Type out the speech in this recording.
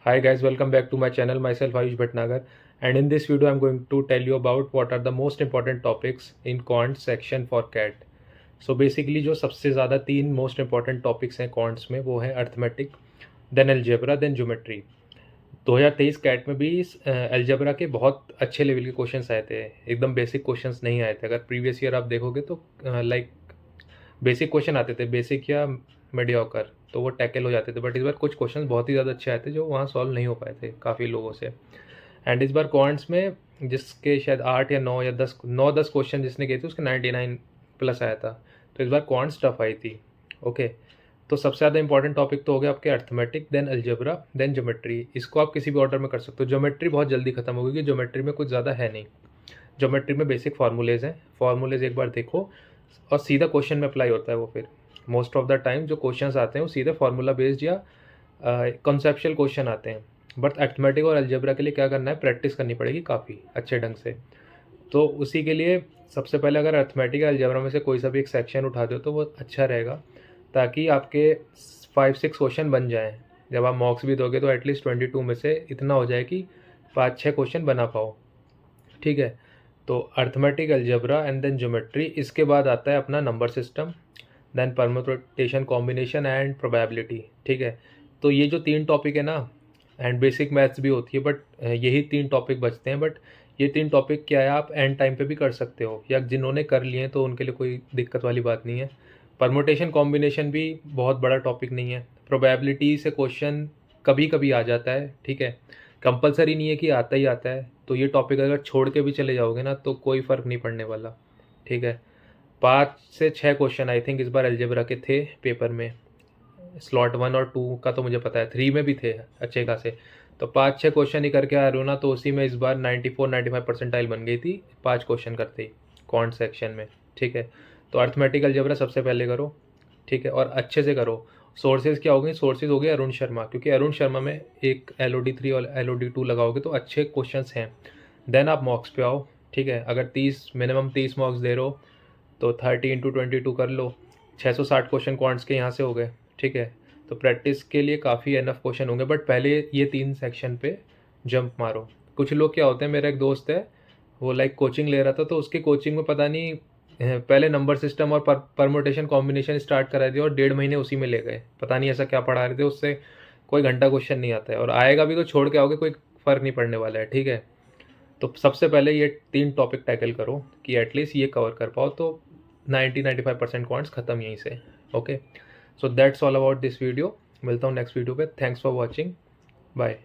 Hi guys, welcome back to my channel. Myself Ayush Bhatnagar, and in this video I'm going to tell you about what are the most important topics in quant section for CAT. So basically जो सबसे ज़्यादा तीन most important topics हैं quants में वो है arithmetic, then algebra, then geometry. 2023 CAT में भी अलजेब्रा के बहुत अच्छे लेवल के क्वेश्चंस आए थे, एकदम बेसिक क्वेश्चंस नहीं आए थे। अगर प्रीवियस ईयर आप देखोगे तो लाइक बेसिक क्वेश्चन आते थे, बेसिक या मीडियोकर, तो वो टैकल हो जाते थे। बट इस बार कुछ क्वेश्चन बहुत ही ज़्यादा अच्छे आए थे जो वहाँ सॉल्व नहीं हो पाए थे काफ़ी लोगों से। एंड इस बार क्वांट्स में जिसके शायद 8 या 9 या 10 क्वेश्चन जिसने किए थे उसके 99 प्लस आया था। तो इस बार क्वांट्स टफ आई थी। ओके, तो सबसे ज़्यादा इंपॉर्टेंट टॉपिक तो हो गया आपके arithmetic, then algebra, then geometry. इसको आप किसी भी ऑर्डर में कर सकते हो। ज्योमेट्री बहुत जल्दी खत्म होगी क्योंकि ज्योमेट्री में कुछ ज़्यादा है नहीं। ज्योमेट्री में बेसिक फार्मूलेज हैं, फार्मूलेज एक बार देखो और सीधा क्वेश्चन में अप्लाई होता है वो। फिर मोस्ट ऑफ द टाइम जो क्वेश्चंस आते हैं वो सीधे फार्मूला बेस्ड या कॉन्सेप्चुअल क्वेश्चन आते हैं। बट अर्थमेटिक और अलजेब्रा के लिए क्या करना है, प्रैक्टिस करनी पड़ेगी काफ़ी अच्छे ढंग से। तो उसी के लिए सबसे पहले अगर अर्थमेटिक या अलजेब्रा में से कोई सा भी एक सेक्शन उठा दो तो वो अच्छा रहेगा, ताकि आपके 5-6 क्वेश्चन बन जाएँ। जब आप मॉक्स भी दोगे तो एटलीस्ट 22 में से इतना हो जाए कि 5-6 क्वेश्चन बना पाओ। ठीक है, तो arithmetic, algebra and then geometry. इसके बाद आता है अपना number system, then permutation, combination and probability. ठीक है, तो ये जो तीन टॉपिक है ना, एंड बेसिक मैथ्स भी होती है, बट यही तीन टॉपिक बचते हैं। बट ये तीन टॉपिक क्या है, आप एंड टाइम पे भी कर सकते हो, या जिन्होंने कर लिए हैं तो उनके लिए कोई दिक्कत वाली बात नहीं है। परमुटेशन कॉम्बिनेशन भी बहुत बड़ा टॉपिक नहीं है। प्रोबेबिलिटी से क्वेश्चन कभी कभी आ जाता है, ठीक है, कंपलसरी नहीं है कि आता ही आता है। तो ये टॉपिक अगर छोड़ के भी चले जाओगे ना तो कोई फ़र्क नहीं पड़ने वाला। ठीक है, 5 से 6 क्वेश्चन आई थिंक इस बार अलजेब्रा के थे पेपर में। स्लॉट 1 और 2 का तो मुझे पता है, 3 में भी थे अच्छे खासे। तो 5-6 क्वेश्चन ही करके आ रहे हो ना, तो उसी में इस बार 94-95 परसेंटाइल बन गई थी 5 क्वेश्चन करते ही क्वांट सेक्शन में। ठीक है, तो अर्थमेटिक अलजेब्रा सबसे पहले करो। ठीक है, और अच्छे से करो। सोर्सेज क्या हो गई, सोर्सेज हो गए अरुण शर्मा, क्योंकि अरुण शर्मा में एक LOD 3 और LOD 2 लगाओगे तो अच्छे क्वेश्चंस हैं। देन आप मॉक्स पे आओ। ठीक है, अगर 30 मिनिमम 30 मॉक्स दे रहे हो तो 30 × 22 कर लो, 660 क्वेश्चन क्वांट्स के यहाँ से हो गए। ठीक है, तो प्रैक्टिस के लिए काफ़ी एनफ क्वेश्चन होंगे, बट पहले ये 3 सेक्शन पे जंप मारो। कुछ लोग क्या होते हैं, मेरा एक दोस्त है वो लाइक कोचिंग ले रहा था, तो उसकी कोचिंग में पता नहीं पहले नंबर सिस्टम और परमुटेशन कॉम्बिनेशन स्टार्ट करा दिया और 1.5 महीने उसी में ले गए। पता नहीं ऐसा क्या पढ़ा रहे थे, उससे कोई घंटा क्वेश्चन नहीं आता है, और आएगा भी तो छोड़ के आओगे, कोई फ़र्क नहीं पड़ने वाला है। ठीक है, तो सबसे पहले ये 3 टॉपिक टैकल करो कि एटलीस्ट ये कवर कर पाओ, तो 90-95% क्वांट्स ख़त्म यहीं से। Okay, so that's all about this video. मिलता हूँ नेक्स्ट वीडियो पे। Thanks for watching, bye.